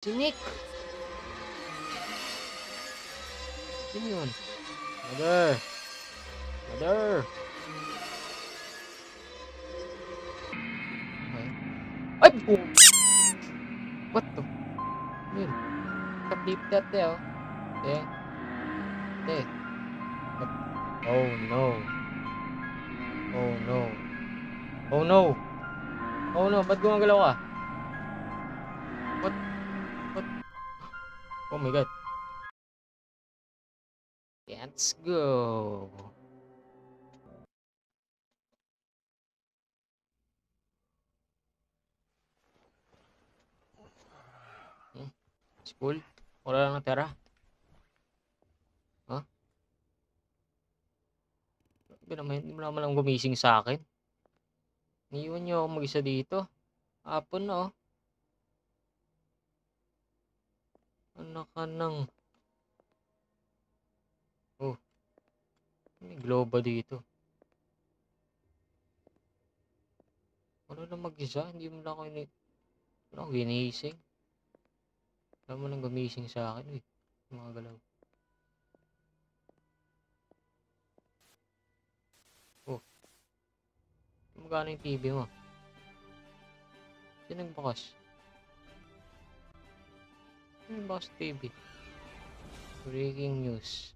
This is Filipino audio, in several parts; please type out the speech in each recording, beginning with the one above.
Si Nick! Sino yun? Mother! Mother! Ay! Po! What the? Ano yun? Ka-flip that oh. Eh? Eh? Oh no. Oh no. Oh no. Oh no. Ba't gumagalaw ka? What? What? Oh my god. Let's go. School? Wala lang natira. Huh? Hindi mo naman lang gumising sa akin. Niiwan niyo ako mag-isa dito. Hapon na oh. Anak ka nang... Oh, may globe dito. Ano na mag-isa? Hindi mo na ako ano ako ginising. Alam mo nang gumising sa akin. Uy, mga galaw. Oh, magkano yung TV mo? Sino nagbukas? Sino nagbukas TV? Breaking news.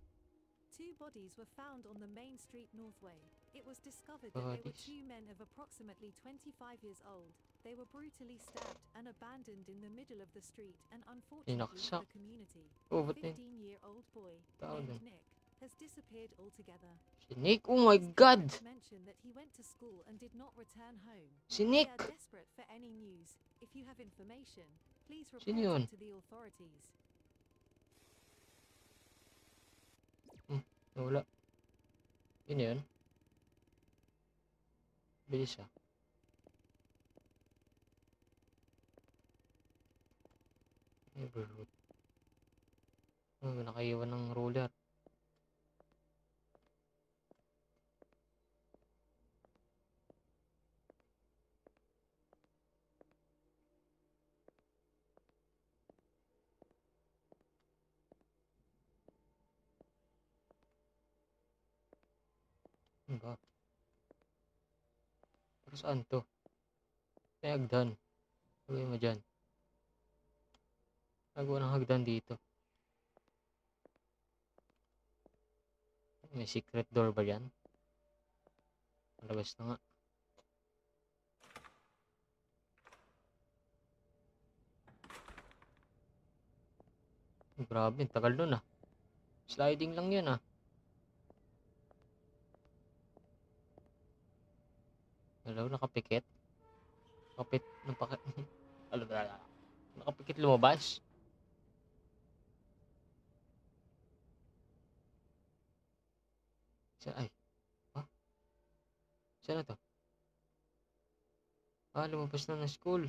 Two bodies were found on the Main Street Northway. It was discovered that they were two men of approximately 25 years old. They were brutally stabbed and abandoned in the middle of the street and unfortunately for the community. A 15-year-old boy named Nick has disappeared altogether. Si Nick? Oh my god! Mentioned that he went to school and did not return home. Si Nick! We are desperate for any news. If you have information, please report it to the authorities. Wala. Yun yun. Bilis ah. Neighborhood. Oh, nakaiwan ng ruler. Ano ba? Pero saan to? May hagdan. Gawin mo dyan. Nagawa ng hagdan dito. May secret door ba yan? Malabas na nga. Grabe, tagal nun ah. Sliding lang yan ah. Hello, nakapikit? Nakapikit lumabas? Ay, ha? Saan na to? Ah, lumabas na ng school.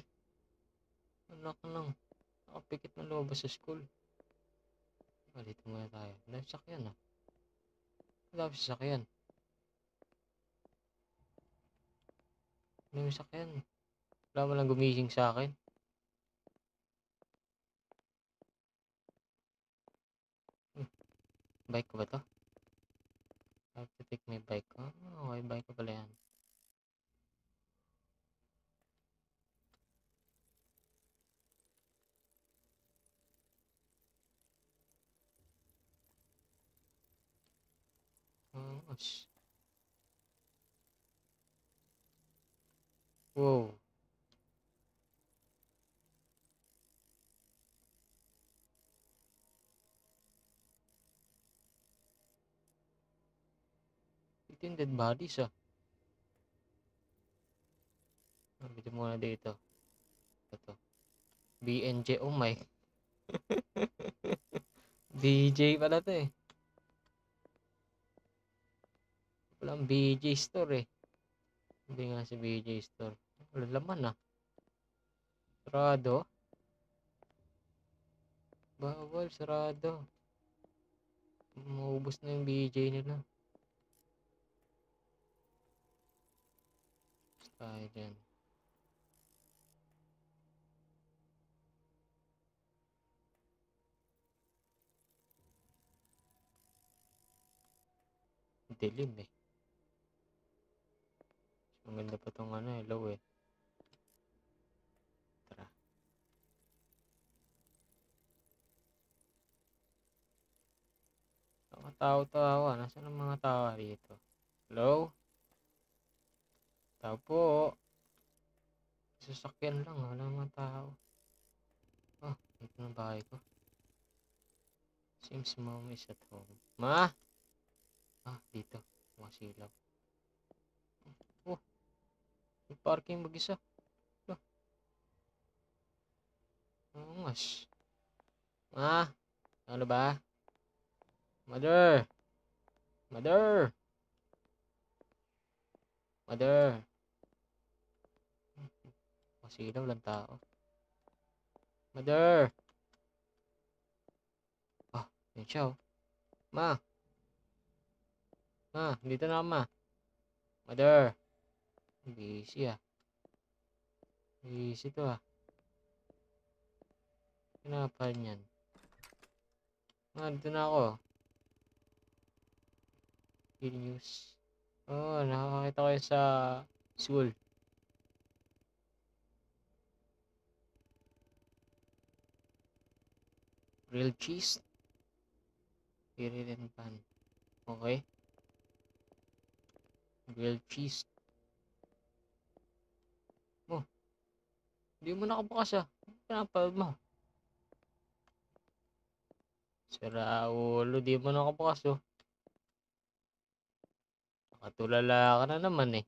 Anak nang, nakapikit na lumabas sa school. Dito muna tayo. Dami sakyan ah. Dami sasakyan. Dami sakyan. Wala mo lang gumising sa akin. Bike ko ba to? I have to take my bike. Oh, okay, bike ko pala yan. Oh, wow. Ito yung dead bodies ah. Dito muna dito. Ito. BNJ. Oh my. BJ pala to eh. Walang BJ store eh. Hindi nga si BJ store. Wala laman ah. Sarado. Bawal, sarado. Maubos na yung BJ nila. Tayo dyan. Dilim eh. Maganda pa tong ano, hello eh. Tara. Mga tao-tawa. Nasaan ang mga tao rito? Hello? Tao po. Sasakyan lang. Wala mga tao. Oh, dito na bahay ko. Seems mom is at home. Ma? Ah, dito. Masilaw. Oh, may parking mag-isa. Oh, angas. Ma? Ano ba? Mother? Mother? Mother? Masilaw lang tao. Mother? Ah, yun siya oh. Ma? Ma, dito na ako, ma. Mother? Busy ah. Busy to ah. Kinapal niyan. Ah, dito na ako. News. Oh, nakakita ko yun sa school. Grilled cheese. Piritin pan. Okay. Grilled cheese. Oh, di mo nakabukas ah. Pinapal mo. Sira ulo, di mo nakabukas oh. Nakatulala ka na naman eh.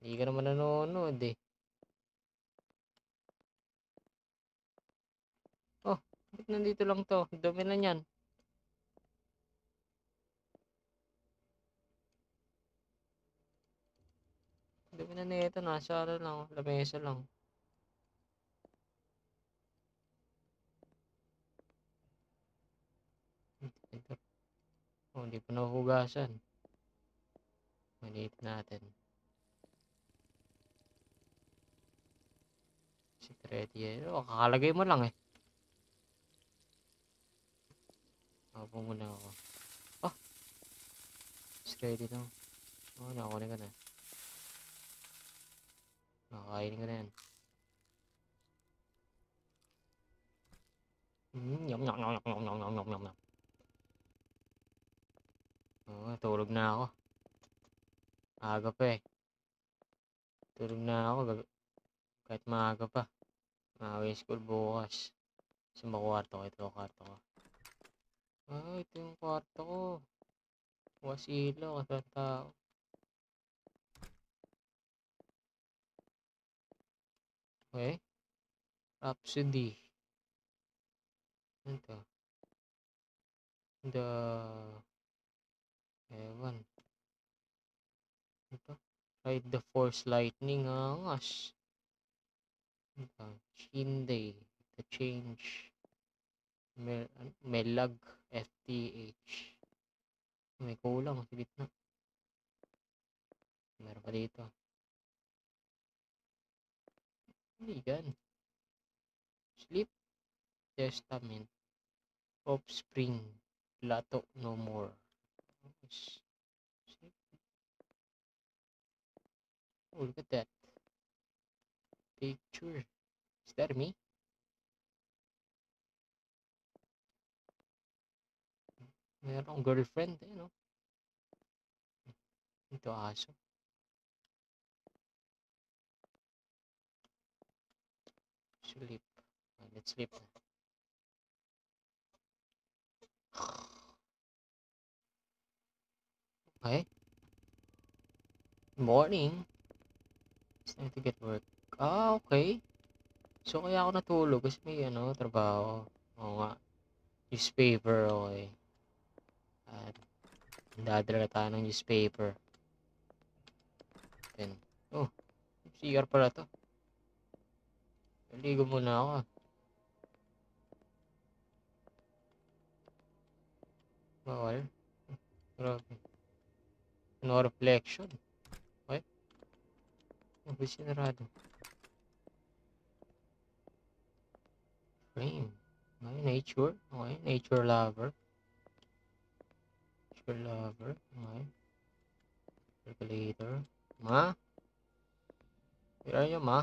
Hindi ka naman nanonood eh. Oh, ba't nandito lang to? Dumi na yan. Dumi na nito. Nasa ano lang. Lamesa lang. Ito. Oh, hindi pa nahugasan. Maliit natin. Secret yan. Oh, kakalagay mo lang eh. Apo muna ako. Oh, it's ready na. Oh, nakakunin ka na. Nakakainin ka na yan. Yum, yum, yum, yum, yum, yum, yum, yum, yum. Oh, tulog na ako. Aga pa eh. Tulog na ako. Kahit maaga pa. Maaga school bukas. Sa kwarto ko. Ito kwarto ko. Ah, ito yung kwarto ko. Wasilo. Kasang tao. Okay. Rhapsody. Ano to? The... Ewan. Ito. Ride the Force Lightning. Angas. Ito. Shinday. The Change. Melag. FTH. May kulang sa gitna. Meron pa dito. Hindi yan. Sleep. Testament. Offspring. Lato no more. Sleep. Oh, look at that. Picture. Is that me? Meron akong girlfriend. Eh, no? Ito aso. Sleep. Let's sleep. Okay. Morning. It's time to get work. Ah, okay. So, kaya ako natulog kasi may trabaho. Oo nga. Newspaper, okay. At dadala tayo ng newspaper. Then, oh, CR pala to. Ligo muna ako. Bawal. Grabe. No reflection. Okay. Mabay sinarado. Frame. Okay, nature. Okay, nature lover. Nature lover. Okay. Calculator. Ma? Tira nyo, ma.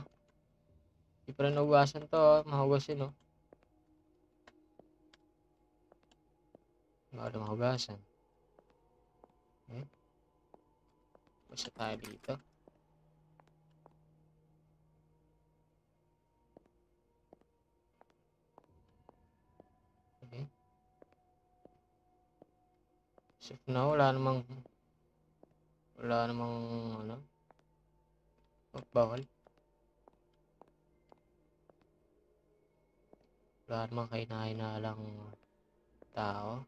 Di pa rin nahugasan to, mahugasin, oh. Baka mahugasan. Okay. Basta tayo dito. Okay. So, now, wala namang, ano, bawal. Wala namang kainalang tao.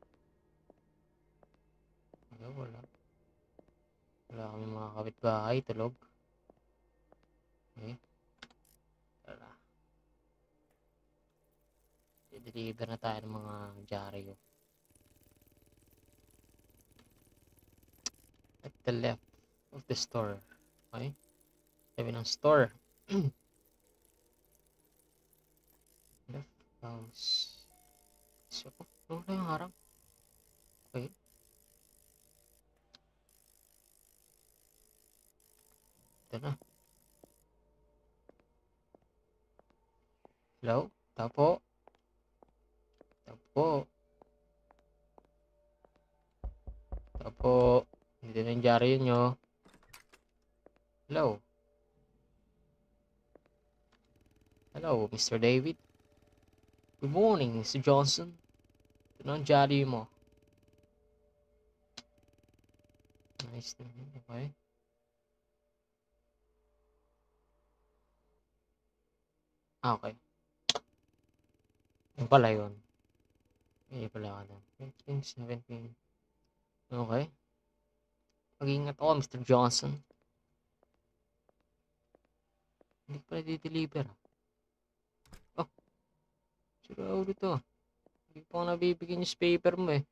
Wala. Wala kami mga kapitbahay, tulog. Okay. Tara. I-deliver na tayo ng mga dyaryo. At the left of the store. Okay? Sabi ng store. Left house. So, ano na yung harang? Okay. Ito na. Hello? Tapo? Tapo? Tapo? Hindi na yung dyaryo nyo. Hello? Hello, Mr. David? Good morning, Mr. Johnson. Ito na ang dyaryo mo. Nice na. Okay. Okay. Yung pala yun. Hindi pala ako na. 15, 17. Okay. Mag-ingat ako, Mr. Johnson. Hindi ko pala di-deliver. Oh. Sira ulit to. Hindi pa ako nabibigyan yung paper mo eh.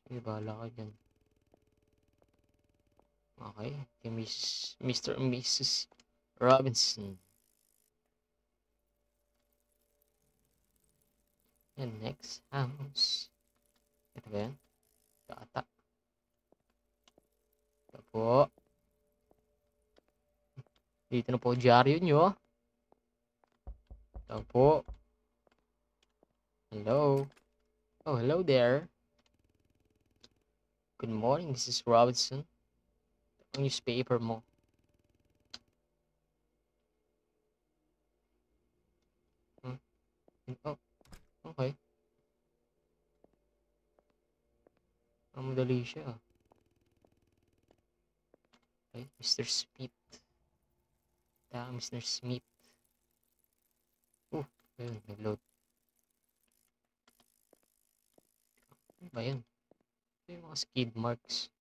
Sige, bahala ka dyan. Okay. Kay Mr. and Mrs. Robinson. And next house. Ito ba yan? Tata. Ito po. Dito na po dyaryo nyo. Ito po. Hello. Oh, hello there. Good morning, Mrs. Robinson. Ito ang newspaper mo. Oh, okay. Ang madali siya. Okay, Mr. Smith. Mr. Smith. Ayun, nag-load. Ano ba yun? Ito yung mga skid marks.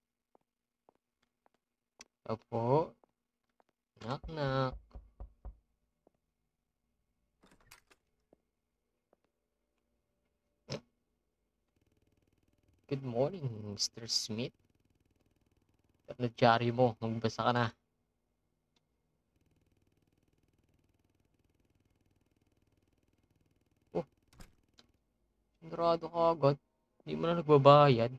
Opo. Knock knock. Good morning, Mr. Smith. Ano dyaryo mo? Magbasa ka na. Oh. Sinurado ka agad. Hindi mo na nagbabayad.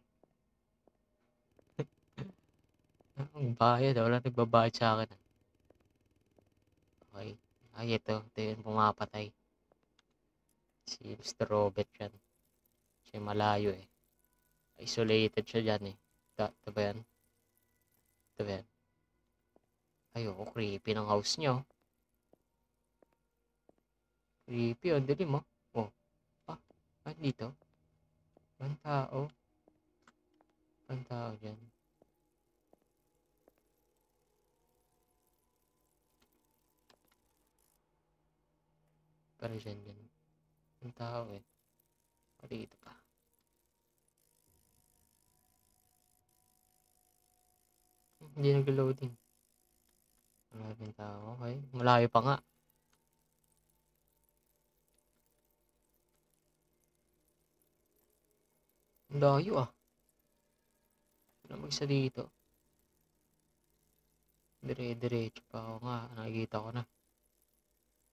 Ang bayad. Wala nagbabayad sa akin. Okay. Ay, ito. Ito yung pumapatay. Si Mr. Robert yan. Siya malayo eh. Isolated siya dyan eh. Ito ba yan? Ito ba yan? Ayoko, creepy ng house nyo. Creepy, oh. Dilim mo. Oh. Dito. Ang tao. Ang tao dyan. Pero dyan. Ang tao eh. Dito pa. Hindi nag-loading. Maraming tao. Okay. Malayo pa nga. Ang layo ah. Ano mag-isa dito? Dire-diretso pa ako nga. Nakikita ko na.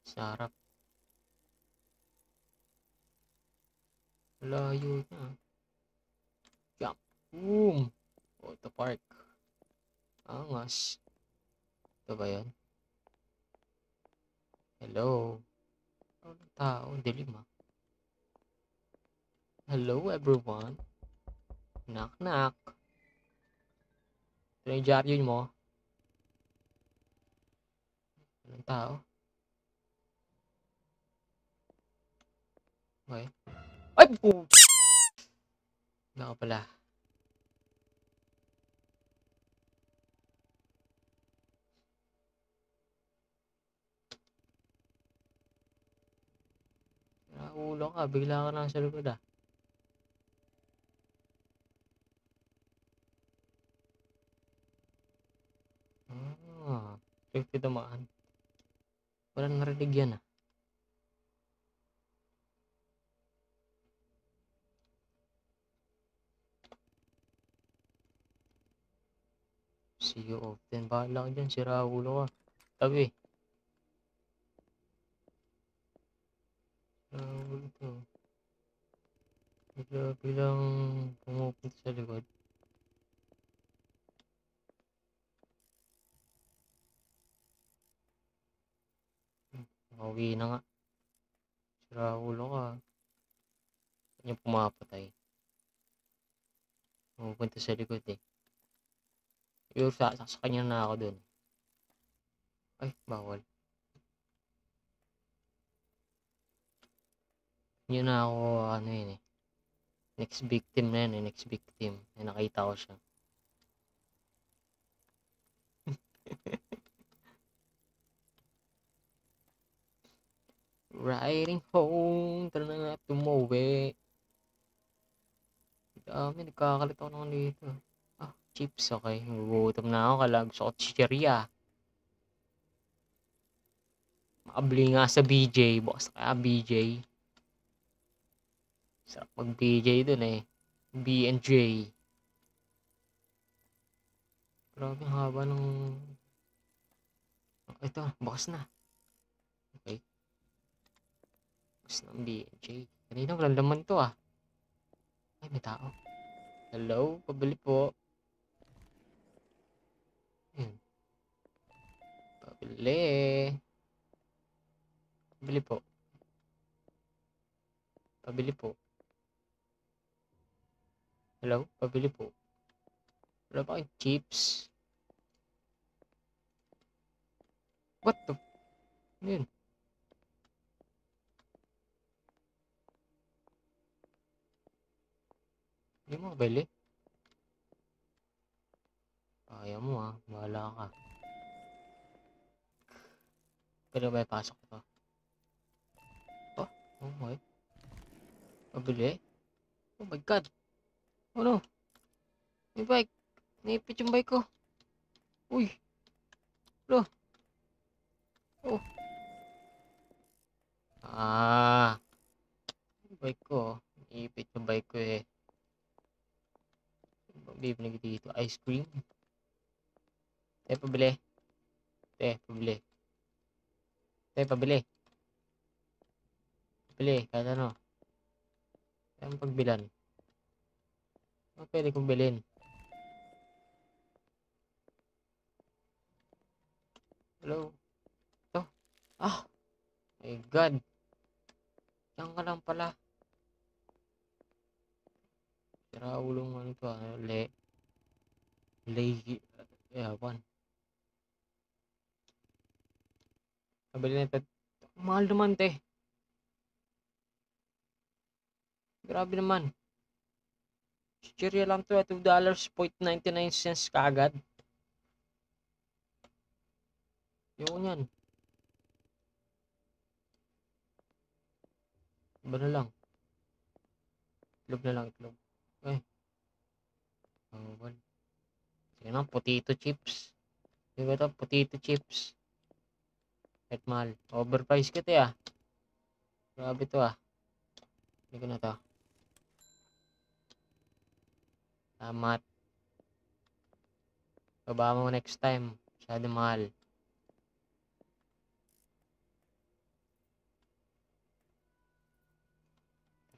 Sa harap. Layo na. Jump. Boom! Auto park. Angas. Ito ba yan? Hello? Walang tao. Dilim ah. Hello everyone. Knock knock. Ito na yung dyaryo mo. Walang tao. Okay. Ay! Po! Wala ka pala. Ulo ka. Bigla ka na sa likod ah. Ah. 50 tamaan. Walang narinig yan ah. See you often. Bahala ka dyan. Sira ulo ka. Tabi. Sira ulo to. Biglang pumupunta sa likod. Pauwi na nga. Sira ulo ka. Yan yung pumapatay. Pumupunta sa likod eh. Yung sasaksakan niya na ako dun. Ay, bawal. Yun na ako, ano yun eh. Next victim na yun eh, next victim. Ay, nakita ko siya. Riding home, tara na nga tumuwi. Dami, nagkakalit ako naman dito. Ah, chips, okay. Gugutom na ako, kala gusto ko chicheria. Makabili nga sa BJ, bukas kaya BJ. Sarap mag BJ dun eh. B&J. Grabe, ang haba ng... Ito, bukas na. Okay. Bukas na ang B&J. Kanina walang laman to ah. Ay, may tao. Hello, pabili po. Ayun. Pabili. Pabili po. Pabili po. Hello, pabili po. Wala ba kayong chips? What the? Ano yun? Hindi mo kabili? Ayaw mo ah. Bahala ka. Pero ba pasok ito? Oh, okay. Pabili? Oh my god. Oh no. May bike. Naipit yung bike ko. Uy. Bro. Oh. Ah. Yung bike ko. Naipit yung bike ko eh. Bibili dito. Ice cream. Te, pabili. Te, pabili. Te, pabili. Pabili. Kahit ano. Kaya pagbilan. Ano pwede kong bilhin? Hello? Ito? Ah! My God! Yan ka lang pala. Sira ulong ano ito ah. Ewan. Nabili na ito. Mahal naman te. Grabe naman. Chichirya lang to. $2.99 kagad. Yung yan. Iba na lang. Itlog na lang. Itlog. Ay. Bawal. Sige na. Potato chips. Diba ito? Potato chips. Kahit mahal. Overpriced ka te ah. Grabe to ah. Hindi ko na to. Salamat. Baba mo next time. Masyado mahal.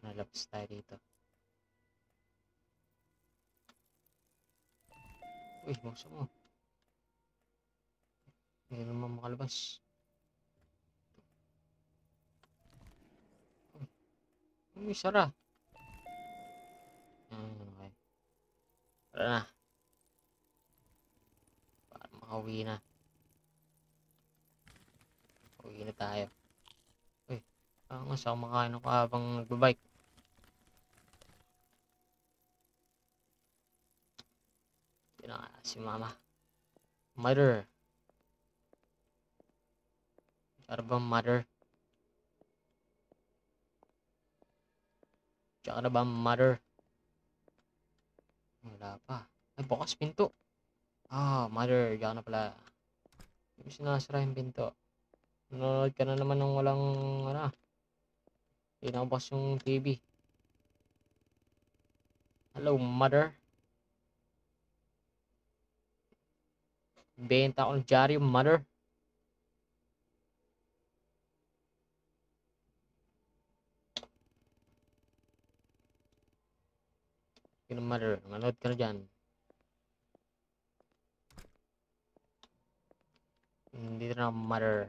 Nalapas tayo dito. Uy, buksan mo. Hindi naman makalabas. Uy, sara. Okay. Tara na. Para makauwi na. Uwi na tayo. Uy, nga sa kumakain ako habang nagbabike. Hindi na nga si mama. Mother. Tsaka ba mother? Tsaka na ba mother? Wala pa. Ay, bukas pinto. Mother. Tsaka na pala. Hindi sinasara yung pinto. Nanonood ka na naman ng walang, hindi nakabukas yung TV. Hello, mother. Benta ako ng dyaryo, mother. Yun, mother. Manood ka na dyan. Dito na, mother.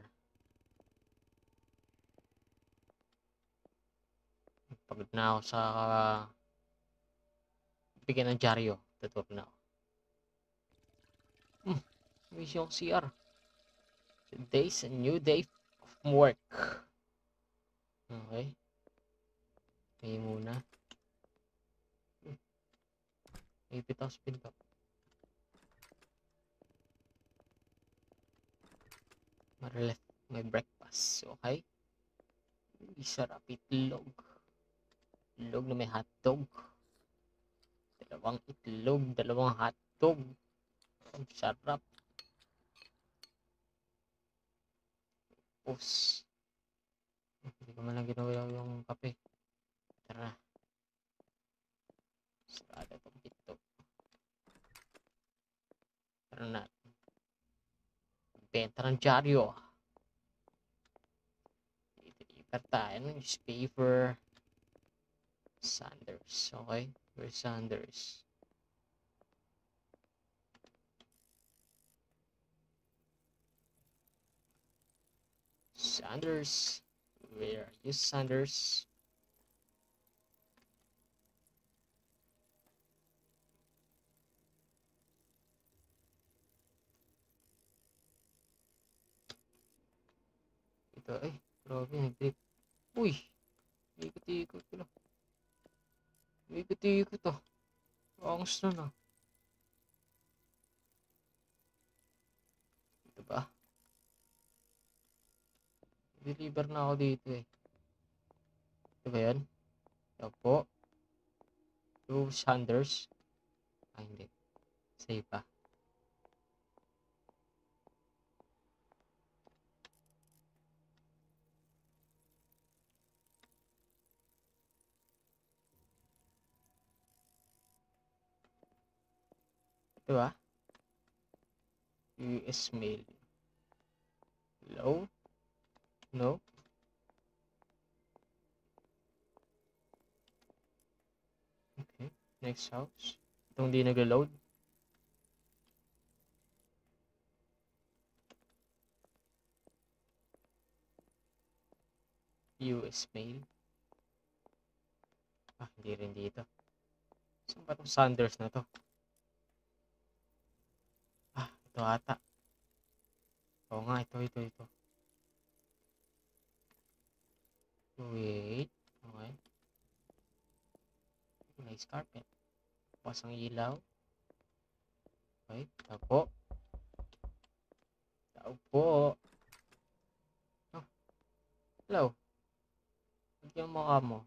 Pagod na ako sa bigyan ng dyaryo. Tutulog na ako. Miss yung CR. Today's a new day of work. Okay. May muna. Ipit ako sa pinto. Maralef. May breakfast. Okay. Sarap itlog. Itlog na may hotdog. Dalawang itlog. Dalawang hotdog. Ang sarap. Oops. Hindi ko man lang ginawa yung kape. Tara. Sarada itong pinto. Tara na. Benta ng dyaryo. I-deliver tayo ng newspaper. Sanders. Okay? Where's Sanders? Sanders. Where are you, Sanders? Ito, ay. Grabe, nag-trip. Uy! Ikot-ikot ko lang. Ikot-ikot to. Angas na na. Ito ba? Deliver na ako dito eh. Ito ba yan? Ito po. Ito, Sanders. Hindi. Save pa. Ito ba? US mail. Hello? No? Okay. Next house. Itong di nag-load. US mail. Hindi rin dito. Saan ba itong Sanders na to? Ito ata. Oo nga, ito. Wait. Okay. Nice carpet. Bukas ang ilaw. Okay. Tao po. Oh. Hello. Bigyan mo ka mo.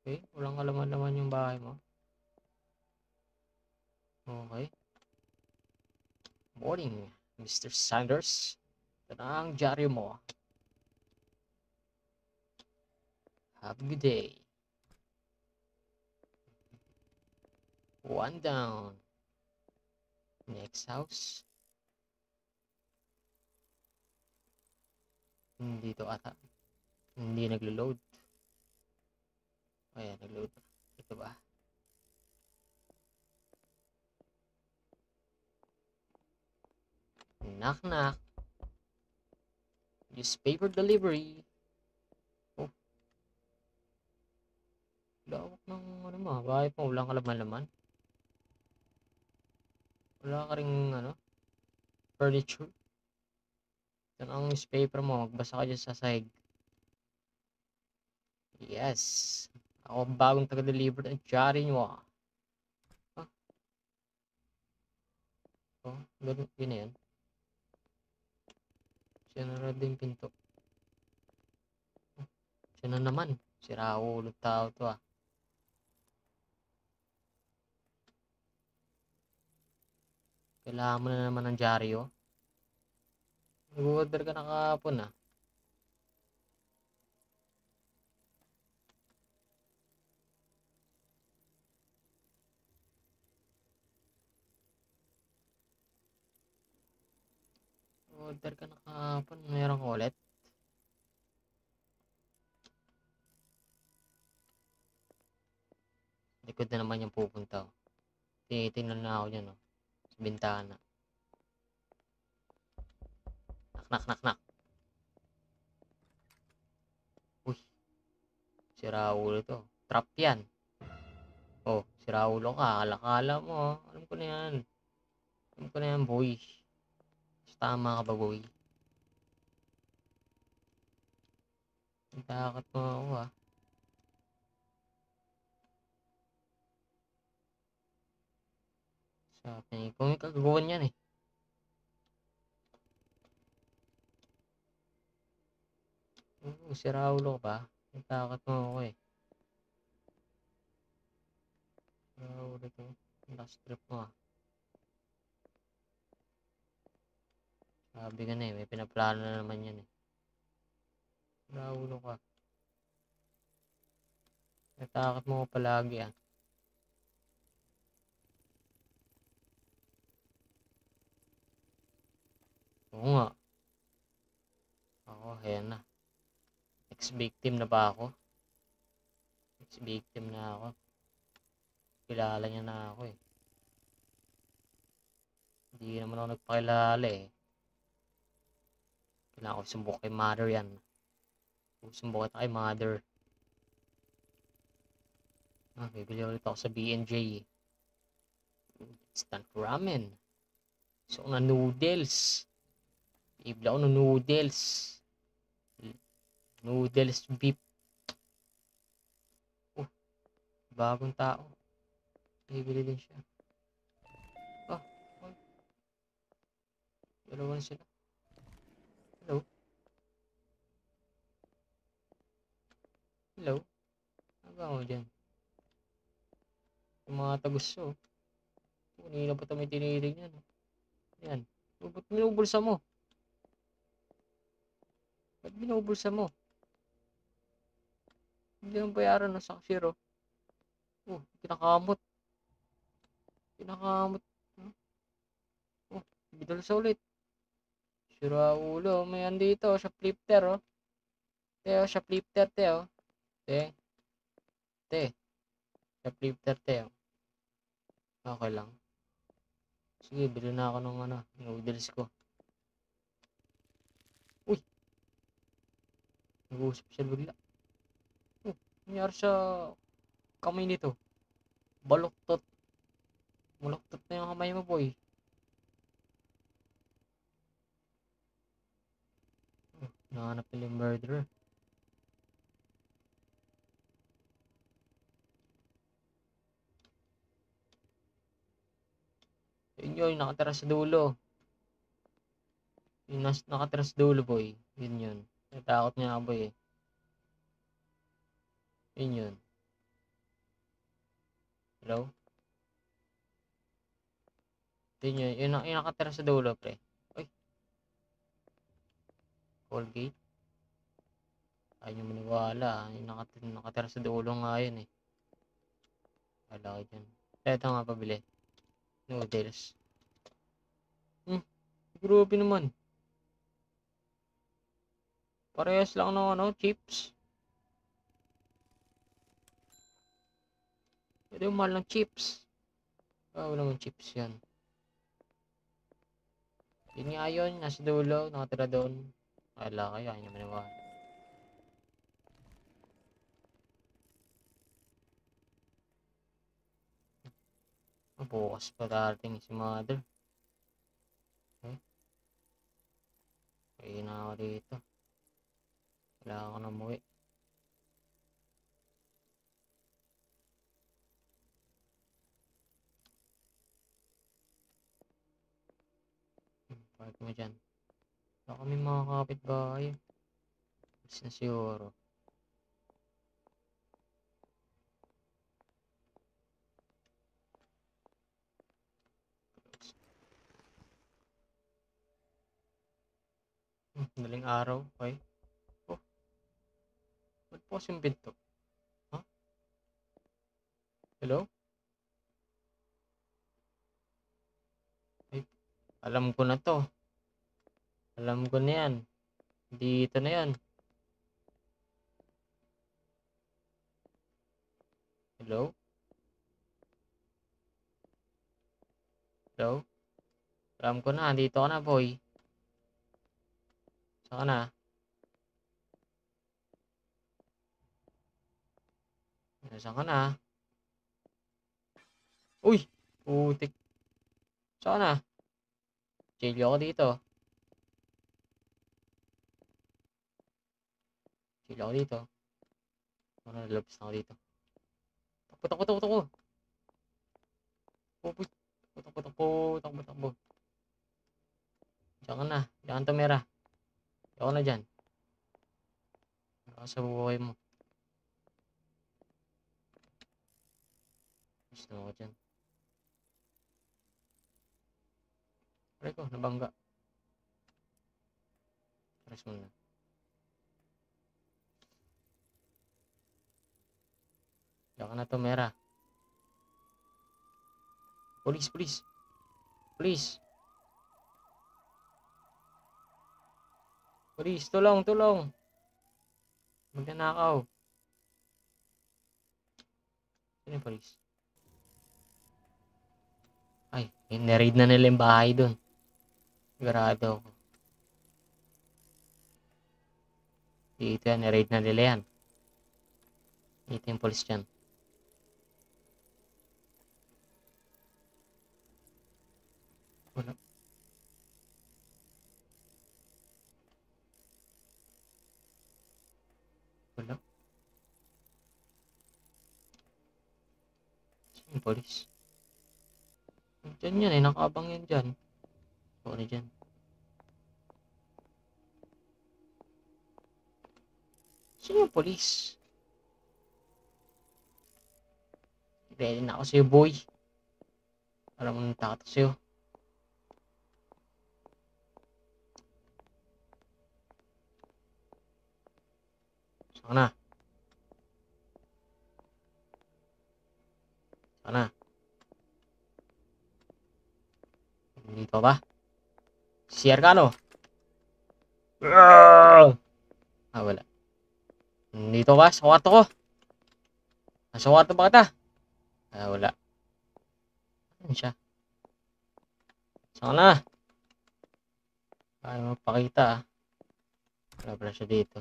Okay. Walang alaman naman yung bahay mo. Okay. Morning, Mr. Sanders. Ito na ang dyaryo mo. Have a good day. One down. Next house. Dito ata. Hindi naglo-load. Ayan, nag-load. Ito ba? Knock knock. Newspaper delivery. Oh. Lawak ng ano mo. Bakit mo walang kalaman-laman? Wala ka ring ano? Furniture. Yan ang newspaper mo. Magbasa ka dyan sa sahig. Yes. Ako ang bagong taga-deliver ng dyaryo nyo. Ah. Oh, ganun. Yun na yan. Sinara din pinto. Oh, siya na naman. Sira ulo tao to ah. Kailangan mo na naman ng dyaryo. Nag-order ka na kahapon ah. Order ka na kahapon. Meron ka ulit. Likod na naman yung pupunta. Oh. Tinitingnan na ako dyan oh. Sa bintana. Knock, knock, knock, knock. Uy. Sira ulo to. Trap yan. Oh, sira ulo ka. Akala mo. Oh. Alam ko na yan. Alam ko na yan, boy. Tama ka ba, boy? Takot mo ako ah. Sabi niya, kung may kagagawan yan eh. Sira ulo ka ba? Takot mo ako eh. Sira ulo to. Last trip mo ah. Sabi ka na eh, may pinaplano na naman yan eh. Sira ulo ka. Natakot mo ko palagi ah. Oo nga. Ako, ayan na. Ex-victim na ba ako? Ex-victim na ako. Kilala niya na ako eh. Hindi naman ako nagpakilala eh. Kailangan ko sumbok kay mother yan. Sumbok kita kay mother. Bibili ulit ako sa B&J. Instant ramen. So, na noodles. Bibili ako ng noodles. Noodles beef. Oh, bagong tao. Bibili din siya. Oh, dalawa na sila. Hello? Hello? Ano ba ako dyan? Yung mga tagusto. Kanina pa ito may tinitingnan. Yan. Ba't binubulsa mo? Ba't binubulsa mo? Hindi naman bayaran ng saksiro. Oh, kinakamot. Kinakamot. Oh, bidol sa ulit. Sira ulo. May andito. Shoplifter oh. Te, shoplifter te oh. Te. Te. Shoplifter te oh. Okay lang. Sige, bili na ako ng ano, noodles ko. Uy! Nag-uusap siya bigla. Oh, nangyari sa kamay nito. Baluktot. Maluktot na yung kamay mo, boy. Oh, nahanap nila yung murderer. Yun yun, nakatira sa dulo. Yung nakatira sa dulo, boy. Yun yun. Natakot niya ako, boy eh. Yun yun. Hello? Yun yun. Yung nakatira sa dulo, pre. Uy. Colgate. Ayaw nyo maniwala. Yung nakatira sa dulo nga yun eh. Wala ko dyan. Ito nga pabili. Noodles. Grabe naman. Parehas lang ng ano, chips. Pwede yung mahal ng chips. Wala naman chips yan. Yun nga yun, nasa dulo, nakatira doon. Kala kayo, ayaw naman naman. Bukas pa darating si mother. Kaya na ako dito. Wala ako na umuwi. Park mo dyan. Wala kami mga kapitbahay. Mas na siguro. Daling araw. Okay. Oh. Ba't po kasing pinto? Huh? Hello? Ay, alam ko na to. Alam ko na yan. Dito na yan. Hello? Hello? Alam ko na. Dito ka na, boy. Saan ka na? Saan ka na? Uy! Putik. Saan ka na? Jail ako dito. Jail ako dito. Ano, nalabas na ako dito. Takbo. Takbo. Diyan ka na. Diyan ka tumira. Diyan ka na dyan. Baka sa buhay mo. Gusto mo ko dyan. Aray ko, nabangga. Press mo na. Diyan ka na tumira. Police. Police, tulong. Magnanakaw. Sino yung police? Ay, niraid na nila yung bahay dun. Sigurado ako. Dito yan, niraid na nila yan. Dito yung police dyan. Wala. Sino yung police? Diyan yan eh, nakaabang yan dyan. Oo na dyan. Sino yung police? Ready na ako sa'yo, boy. Alam mo nang takot sa'yo. Sana. Dito ba? CR ka, no? Wala. Dito ba? Sa kwarto ko? Nasa kwarto ba kita? Wala. Ano siya? Sana. Ayaw magpakita, Wala pala siya dito.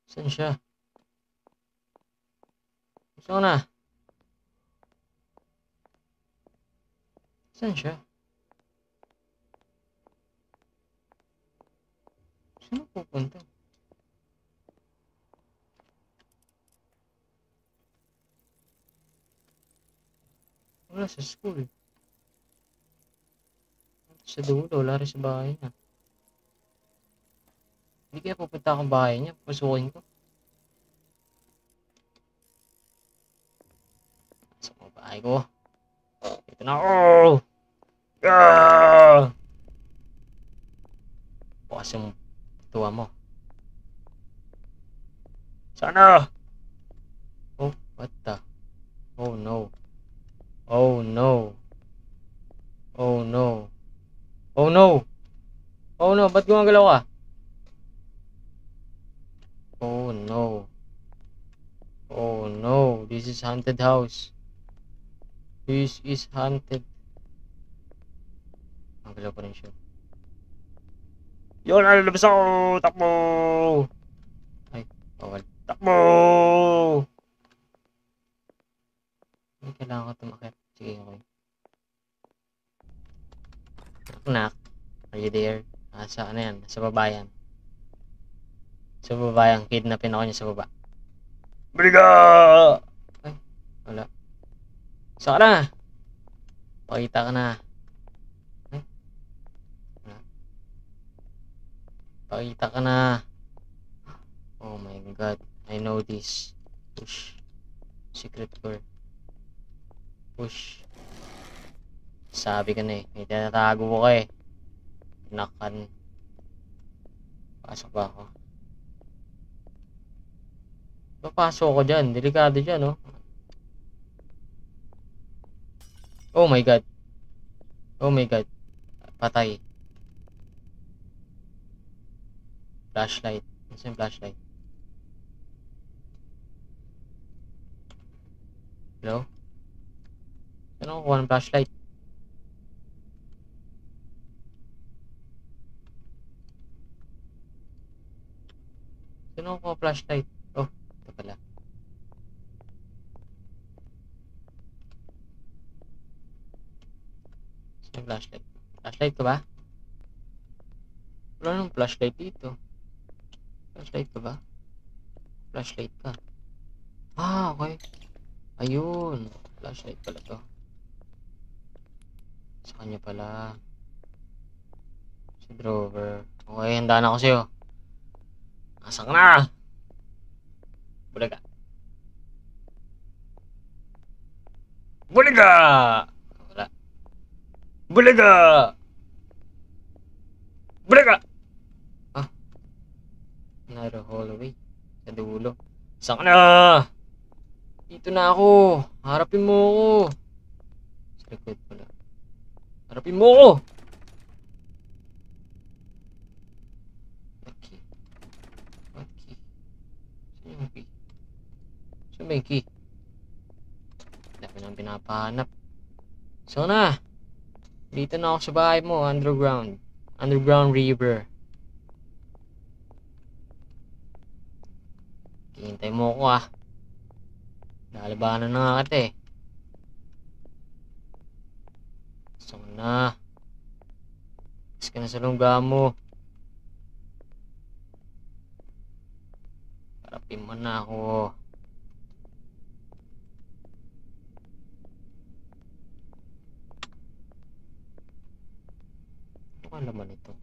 Saan siya? Sana. Saan siya? Saan pupunta? Wala sa school. Sa dulo, wala rin sa bahay niya. Hindi kaya pupunta akong bahay niya. Pasukin ko. Sa bahay ko. Ito na ako! Bukas yung tuwa mo. Sana! Oh, what the? Oh no. Oh no. Ba't gumagalaw ka? Oh no. This is haunted house. This is haunted. Gumagalaw pa rin siya. Yun, lalabas ako! Takbo! Ay, bawal. Takbo! Ay, kailangan ko tumakit. Sige, okay. Knock. Are you there? Sa ano yan? Sa baba yan. Sa baba yan. Kidnapin ako niya sa baba. Baliga! Ay, wala. Saka na! Pakita ka na. Ay, wala. Pakita ka na. Oh my god. I know this. Push. Secret door. Push. Sabi ka na eh. May tinatago ko eh. Nakan. Pasok ba ako? Papasok ko dyan. Delikado dyan, oh. Oh my god. Oh my god. Patay. Flashlight. Ano yung flashlight? Hello? Saan ako kuha ng flashlight? Saan ako kuha flashlight? Oh, ito pala. Saan yung flashlight? Flashlight ka ba? Wala nang flashlight dito. Flashlight ka ba? Flashlight ka. Ah, okay. Ayun. Flashlight pala to. Sa kanya pala. Si Drover. Okay, handa na ako sa'yo. Asan ka na? Bulaga. Bulaga! Wala. Bulaga! Bulaga! Ah. Another hallway. Sa dulo. Asan ka na? Dito na ako. Harapin mo ako. Sa likod pala. Harapin mo ako! What key? What key? Saan yung key? Saan ba yung key? Dami nang pinapahanap. So na! Dito na ako sa bahay mo. Underground. Underground river. Hihintay mo ako ah. Lalabanan na nga kita eh. So na. Mas ka na sa lungga mo. Harapin mo na ako. Ano ka laman ito?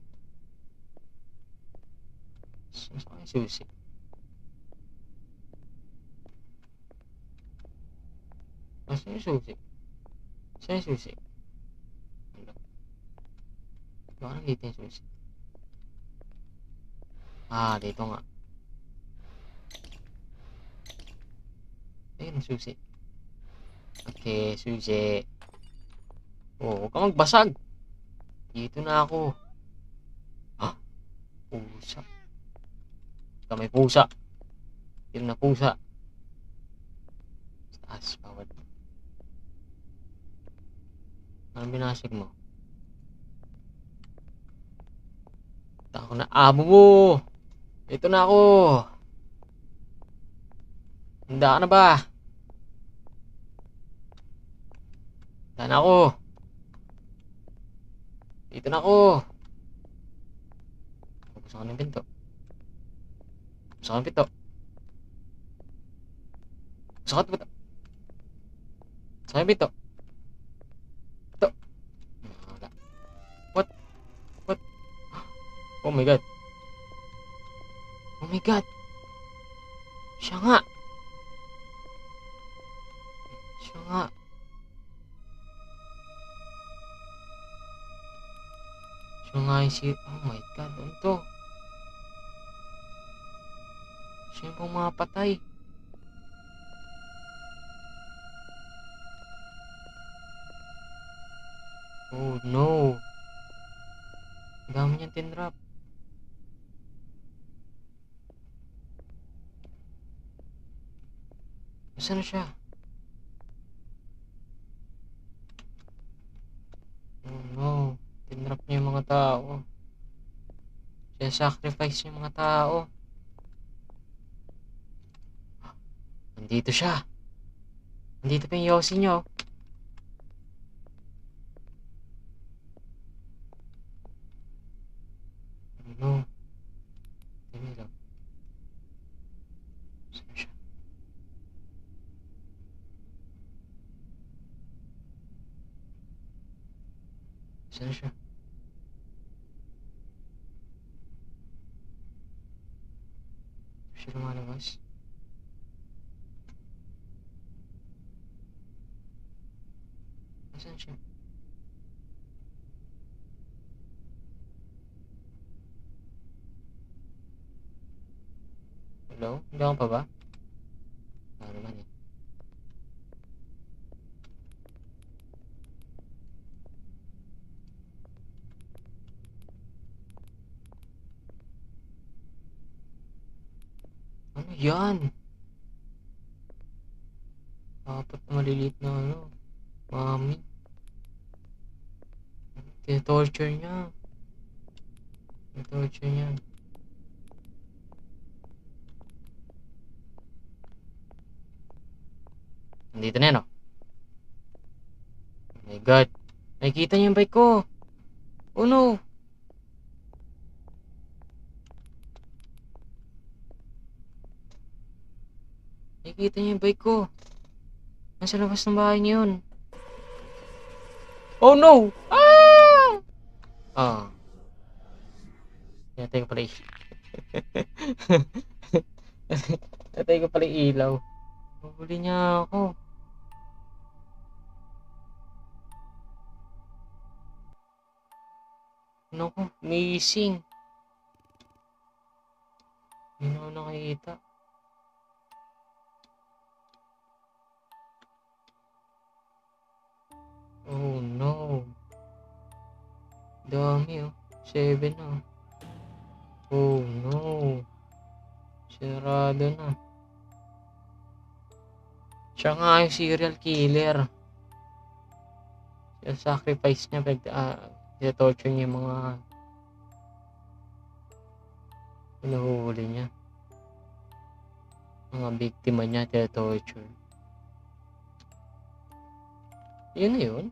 Saan yung susi? Saan yung susi? Saan yung susi? Baka nandito yung susi. Ah, dito nga. Ayun, susi. Okay, susi. Oh, huwag ka magbasag. Dito na ako. Ah, pusa. May pusa. Dito na pusa. Taas, bawat. Anong binasig mo? Ako na amo mo. Ito na ako. Handa ka na ba? Handa na ako. Dito na ako. Buksan ko ng pinto. Buksan ko ng pinto. Buksan ko ng pinto. Buksan ko ng pinto. Pinto. Wala. What? What? Oh my god. Oh my god. Siya nga. Siya nga. Siya nga yung si... Oh my god. Ano to? Siya yung pumapatay. Oh no. Ang dami niyang tinrap. Nasaan na siya? Oh no. Tinrap niya yung mga tao. Sacrifice yung mga tao. Nandito siya. Nandito pa yung Yossi nyo. Ano? Tingnan lang. Saan siya? Saan siya? Siya lumalabas. Saan siya? Hello? Hindi ako pa ba? Ano naman eh. Ano yan? Apat na maliliit na ano. Mami. Tine-torture niya. Tine-torture niya. Nandito na yan oh. Oh my god. Nakikita niya yung bike ko. Oh no. Nakikita niya yung bike ko. Nasa labas ng bahay niya yun. Oh no! Ah! Ah. Natay ko pala Natay ko pala ilaw. Huli niya ako. Ano ko? Missing. Hindi na ako nakikita. Oh no. Dami oh. 7 oh. Oh no. Sirado na. Siya nga yung serial killer. Siya sacrifice niya. Torture niya yung mga pinuhuli niya. Mga biktima niya. Torture. Yun na yun.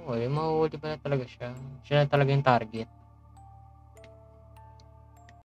Oh, mahuhuli pala talaga siya. Siya na talaga yung target.